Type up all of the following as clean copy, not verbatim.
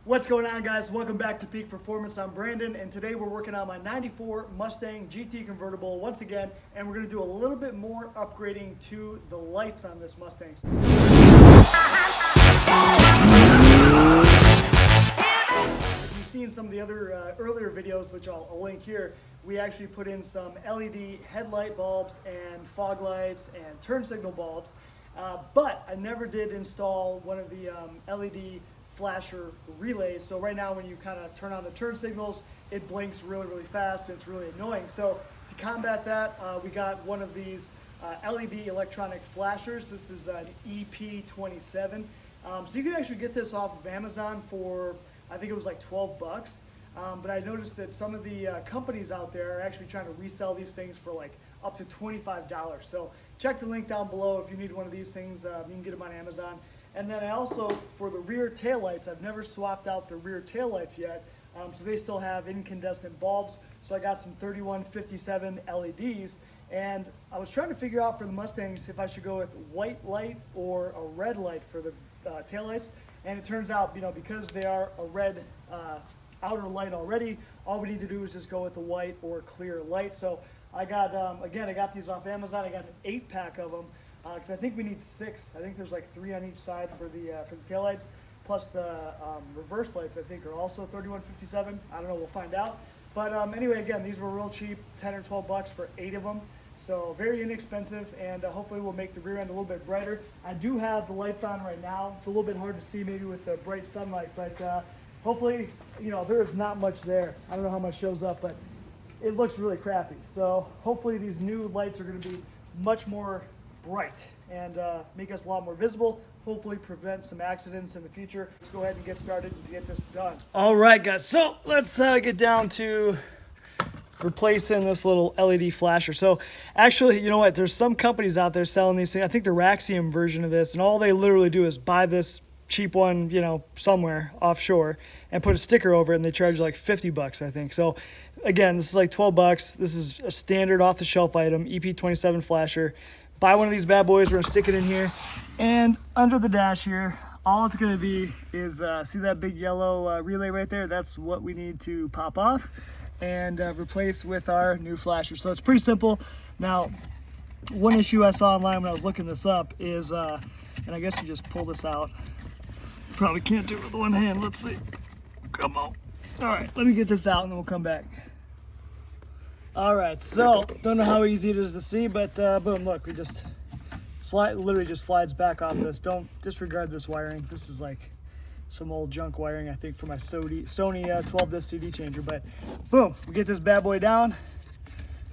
What's going on, guys? Welcome back to Peak Performance. I'm Brandon, and today we're working on my 94 Mustang GT convertible once again, and we're going to do a little bit more upgrading to the lights on this Mustang. If you've seen some of the other earlier videos, which I'll link here, we actually put in some LED headlight bulbs and fog lights and turn signal bulbs, but I never did install one of the LED flasher relays. So right now when you kind of turn on the turn signals, it blinks really fast and it's really annoying. So to combat that, we got one of these LED electronic flashers. This is an EP27. So you can actually get this off of Amazon for, I think it was like 12 bucks. But I noticed that some of the companies out there are actually trying to resell these things for like up to $25. So check the link down below if you need one of these things. You can get them on Amazon. And then I also, for the rear taillights, I've never swapped out the rear taillights yet, so they still have incandescent bulbs. So I got some 3157 LEDs, and I was trying to figure out for the Mustangs if I should go with white light or a red light for the taillights. And it turns out, because they are a red outer light already, all we need to do is just go with the white or clear light. So I got, again, I got these off Amazon. I got an 8-pack of them. Because I think we need 6. I think there's like 3 on each side for the taillights, plus the reverse lights I think are also 3157. I don't know, we'll find out. But anyway, again, these were real cheap, 10 or 12 bucks for 8 of them. So very inexpensive, and hopefully we'll make the rear end a little bit brighter. I do have the lights on right now. It's a little bit hard to see maybe with the bright sunlight, but hopefully, there is not much there. I don't know how much shows up, but it looks really crappy. So hopefully these new lights are going to be much more bright and make us a lot more visible, hopefully prevent some accidents in the future. Let's go ahead and get started and get this done. All right, guys, so let's get down to replacing this little LED flasher. So actually, you know what, there's some companies out there selling these things. I think the Raxium version of this, and all they literally do is buy this cheap one, somewhere offshore and put a sticker over it, and they charge like 50 bucks, I think. So again, this is like 12 bucks. This is a standard off-the-shelf item, EP27 flasher. Buy one of these bad boys, we're gonna stick it in here, and under the dash here, all it's gonna be is, see that big yellow relay right there? That's what we need to pop off and replace with our new flasher. So it's pretty simple. Now, one issue I saw online when I was looking this up is, and I guess you just pull this out. Probably can't do it with one hand, let's see. Come on. All right, let me get this out and then we'll come back. All right, so don't know how easy it is to see, but boom, look, we just literally just slides back off this. Don't disregard this wiring. This is like some old junk wiring, I think, for my Sony 12-disc CD changer, but boom, we get this bad boy down.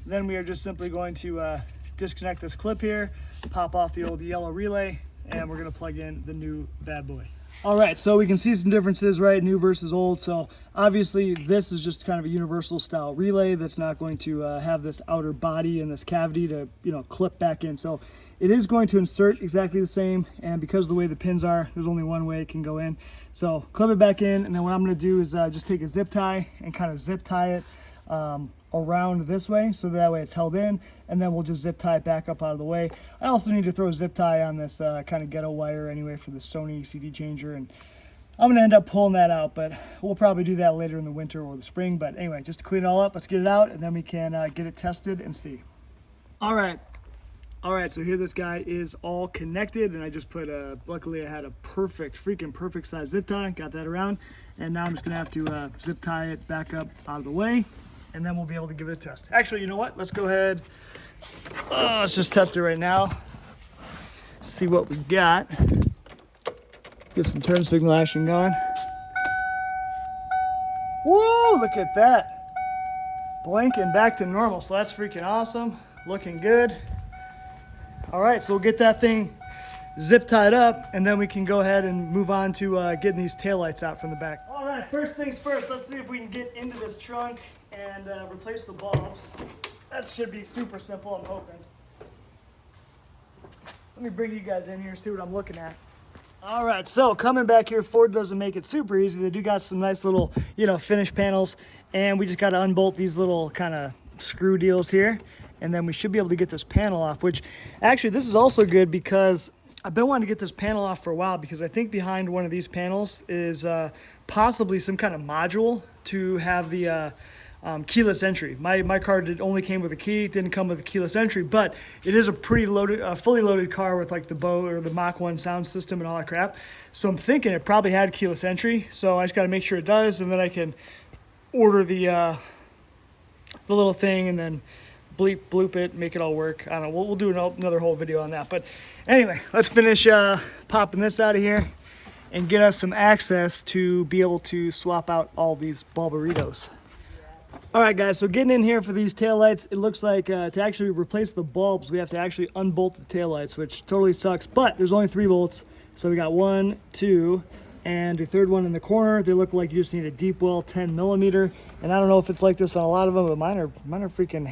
Then we are just simply going to disconnect this clip here, pop off the old yellow relay, and we're gonna plug in the new bad boy. All right, so we can see some differences, right? New versus old. So obviously this is just kind of a universal style relay that's not going to have this outer body and this cavity to, clip back in. So it is going to insert exactly the same. And because of the way the pins are, there's only one way it can go in. So clip it back in. And then what I'm going to do is just take a zip tie and kind of zip tie it around this way, so that way it's held in, and then we'll just zip tie it back up out of the way. I also need to throw a zip tie on this kind of ghetto wire anyway for the Sony CD changer, and I'm gonna end up pulling that out, but we'll probably do that later in the winter or the spring. But anyway, just to clean it all up, let's get it out, and then we can get it tested and see. All right, so here this guy is all connected, and I just put luckily I had a freaking perfect size zip tie, got that around, and now I'm just gonna have to zip tie it back up out of the way, and then we'll be able to give it a test. Actually, you know what? Let's go ahead. Let's just test it right now. See what we got. Get some turn signal action going. Woo, look at that. Blinking back to normal, so that's freaking awesome. Looking good. All right, so we'll get that thing zip tied up, and then we can go ahead and move on to getting these taillights out from the back. All right, first things first, let's see if we can get into this trunk and replace the bulbs. That should be super simple, I'm hoping. Let me bring you guys in here and see what I'm looking at. All right, so coming back here, Ford doesn't make it super easy. They do got some nice little, finish panels, and we just got to unbolt these little kind of screw deals here, and then we should be able to get this panel off, which actually this is also good because I've been wanting to get this panel off for a while because I think behind one of these panels is possibly some kind of module to have the keyless entry. My car only came with a key, didn't come with a keyless entry, but it is a pretty loaded, fully loaded car with like the Bo or the Mach 1 sound system and all that crap. So I'm thinking it probably had keyless entry. So I just got to make sure it does, and then I can order the little thing and then bloop it, make it all work. I don't know. We'll do another whole video on that. But anyway, let's finish popping this out of here and get us some access to be able to swap out all these bulburitos. All right, guys, so getting in here for these taillights, it looks like to actually replace the bulbs, we have to actually unbolt the taillights, which totally sucks, but there's only 3 bolts. So we got 1, 2, and the third one in the corner. They look like you just need a deep well 10 millimeter. And I don't know if it's like this on a lot of them, but mine are freaking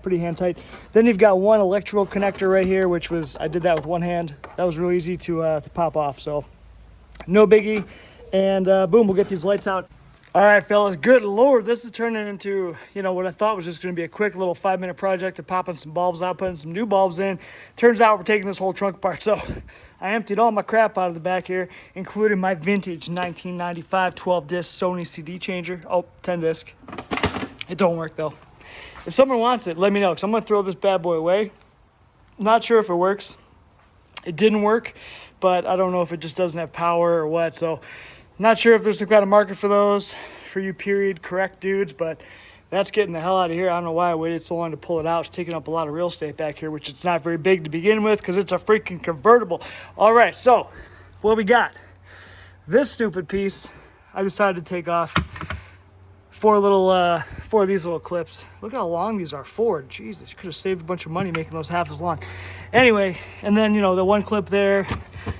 pretty hand tight. Then you've got one electrical connector right here, which was, I did that with one hand. That was really easy to pop off, so no biggie. And boom, we'll get these lights out. All right, fellas, good Lord, this is turning into, you know, what I thought was just gonna be a quick little 5-minute project of popping some bulbs out, putting some new bulbs in. Turns out we're taking this whole trunk apart. So I emptied all my crap out of the back here, including my vintage 1995 12-disc Sony CD changer. Oh, 10-disc. It don't work though. If someone wants it, let me know, because I'm gonna throw this bad boy away. Not sure if it works. It didn't work, but I don't know if it just doesn't have power or what. So not sure if there's some kind of market for those, for you period correct dudes, but that's getting the hell out of here. I don't know why I waited so long to pull it out. It's taking up a lot of real estate back here, which it's not very big to begin with because it's a freaking convertible. All right, so what we got? This stupid piece, I decided to take off 4 of these little clips. Look how long these are. 4. Jesus, you could have saved a bunch of money making those half as long. Anyway, and then, you know, the one clip there.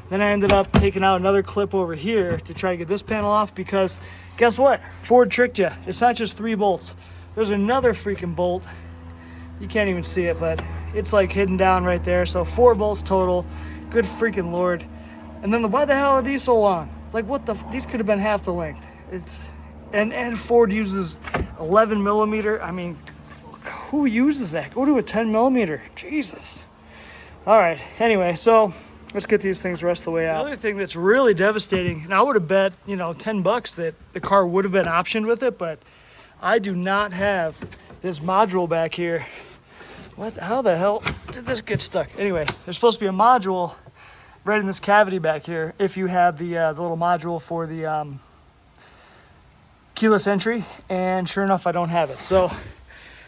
Then I ended up taking out another clip over here to try to get this panel off because guess what? Ford tricked you. It's not just 3 bolts. There's another freaking bolt. You can't even see it, but it's like hidden down right there. So 4 bolts total. Good freaking Lord. And then why the hell are these so long? Like what the, these could have been half the length. And Ford uses 11 millimeter. I mean, who uses that? Go to a 10 millimeter. Jesus. All right. Anyway, so let's get these things the rest of the way out. The other thing that's really devastating, and I would have bet, you know, $10 that the car would have been optioned with it, but I do not have this module back here. What? How the hell did this get stuck? Anyway, there's supposed to be a module right in this cavity back here if you have the little module for the keyless entry, and sure enough, I don't have it. So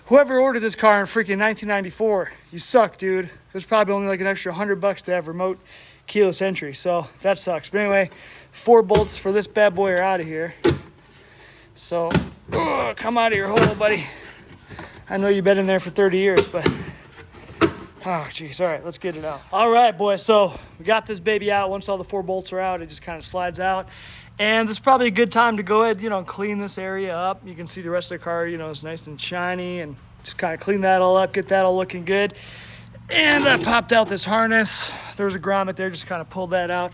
whoever ordered this car in freaking 1994, you suck, dude. There's probably only like an extra $100 to have remote keyless entry, so that sucks. But anyway, 4 bolts for this bad boy are out of here. So, come out of your hole, buddy. I know you've been in there for 30 years, but oh, geez. All right, let's get it out. All right, boys. So we got this baby out. Once all the 4 bolts are out, it just kind of slides out. And this is probably a good time to go ahead, you know, clean this area up. You can see the rest of the car, you know, is nice and shiny, and just kind of clean that all up, get that all looking good. And I popped out this harness. There was a grommet there, just kind of pulled that out.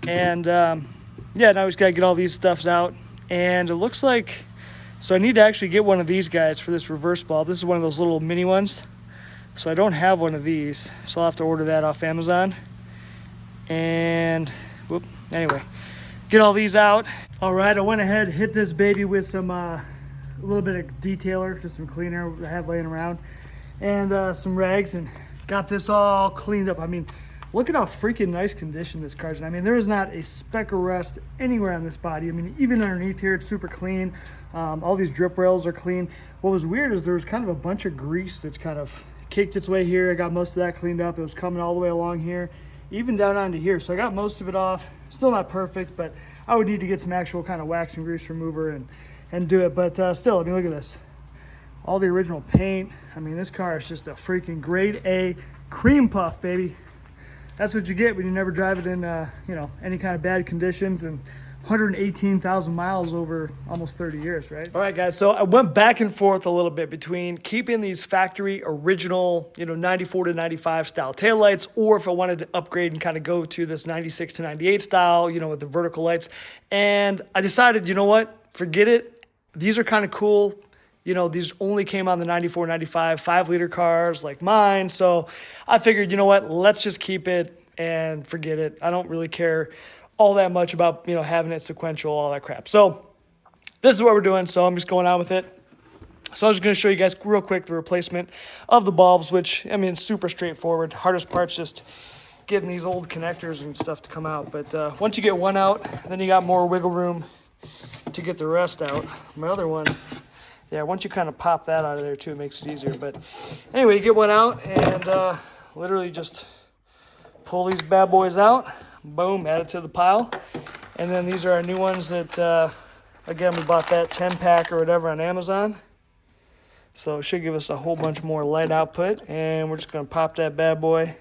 And yeah, now we just got to get all these stuffs out. And it looks like, so I need to actually get one of these guys for this reverse bulb. This is one of those little mini ones. So I don't have one of these, so I'll have to order that off Amazon. And, whoop, anyway. Get all these out. All right, I went ahead, hit this baby with some, a little bit of detailer, just some cleaner I had laying around, and some rags, and got this all cleaned up. I mean, look at how freaking nice condition this car's in. I mean, there is not a speck of rust anywhere on this body. I mean, even underneath here, it's super clean. All these drip rails are clean. What was weird is there was kind of a bunch of grease that's kind of caked its way here. I got most of that cleaned up. It was coming all the way along here, even down onto here. So I got most of it off. Still not perfect, but I would need to get some actual kind of wax and grease remover and do it. But still, I mean, look at this. All the original paint. I mean, this car is just a freaking grade A cream puff, baby. That's what you get when you never drive it in, you know, any kind of bad conditions, and 118,000 miles over almost 30 years, right? All right, guys, so I went back and forth a little bit between keeping these factory original, you know, 94 to 95 style taillights, or if I wanted to upgrade and kind of go to this 96 to 98 style, you know, with the vertical lights. And I decided, you know what, forget it. These are kind of cool. You know, these only came on the 94, 95, 5-liter cars like mine. So I figured, you know what, let's just keep it and forget it. I don't really care all that much about, you know, having it sequential, all that crap. So this is what we're doing. So I'm just going on with it. So I was just going to show you guys real quick the replacement of the bulbs, which, I mean, it's super straightforward. Hardest part's just getting these old connectors and stuff to come out. But once you get one out, then you got more wiggle room to get the rest out. My other one, yeah, once you kind of pop that out of there too, it makes it easier. But anyway, you get one out and literally just pull these bad boys out. Boom, add it to the pile. And then these are our new ones that, again, we bought that 10-pack or whatever on Amazon. So it should give us a whole bunch more light output. And we're just going to pop that bad boy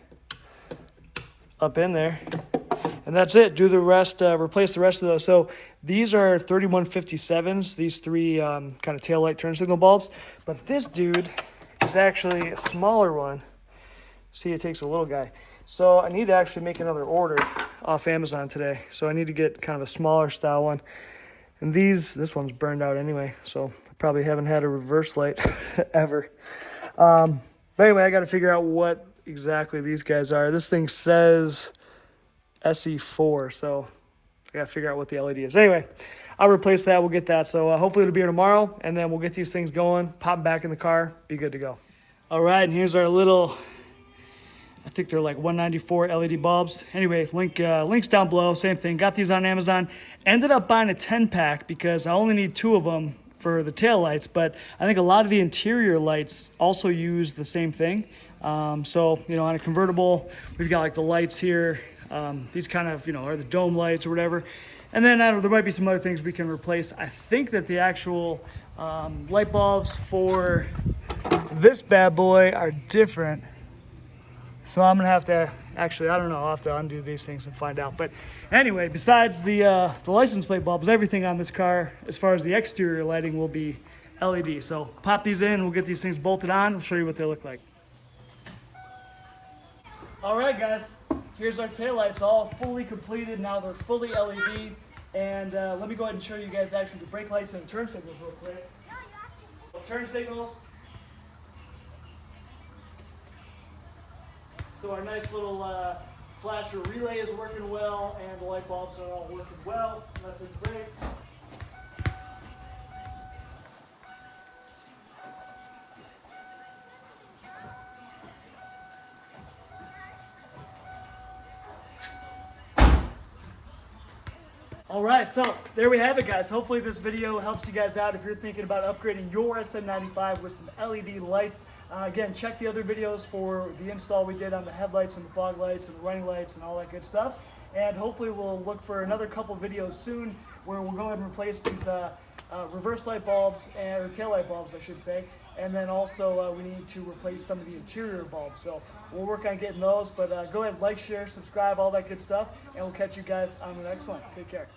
up in there. And that's it. Do the rest, replace the rest of those. So these are 3157s, these three kind of taillight turn signal bulbs. But this dude is actually a smaller one. See, it takes a little guy. So I need to actually make another order off Amazon today. So I need to get kind of a smaller style one. And this one's burned out anyway. So I probably haven't had a reverse light ever. But anyway, I got to figure out what exactly these guys are. This thing says SE4, so I got to figure out what the LED is. Anyway, I'll replace that. We'll get that. So hopefully it'll be here tomorrow, and then we'll get these things going, pop them back in the car, be good to go. All right, and here's our little, I think they're like 194 LED bulbs. Anyway, links down below, same thing. Got these on Amazon. Ended up buying a 10-pack because I only need 2 of them for the tail lights, but I think a lot of the interior lights also use the same thing. So, you know, on a convertible, we've got like the lights here. These kind of, you know, are the dome lights or whatever. And then I don't know, there might be some other things we can replace. I think that the actual light bulbs for this bad boy are different. So I'm gonna have to, actually, I don't know, I'll have to undo these things and find out. But anyway, besides the license plate bulbs, everything on this car, as far as the exterior lighting, will be LED. So pop these in, we'll get these things bolted on, we'll show you what they look like. All right, guys, here's our taillights all fully completed. Now they're fully LED. And let me go ahead and show you guys actually the brake lights and the turn signals real quick. Turn signals. So our nice little flasher relay is working well, and the light bulbs are all working well. That's the brakes. All right, so there we have it, guys. Hopefully this video helps you guys out if you're thinking about upgrading your SM95 with some LED lights. Again, check the other videos for the install we did on the headlights and the fog lights and the running lights and all that good stuff. And hopefully we'll look for another couple videos soon where we'll go ahead and replace these reverse light bulbs, or tail light bulbs, I should say. And then also we need to replace some of the interior bulbs. So we'll work on getting those, but go ahead, like, share, subscribe, all that good stuff. And we'll catch you guys on the next one. Take care.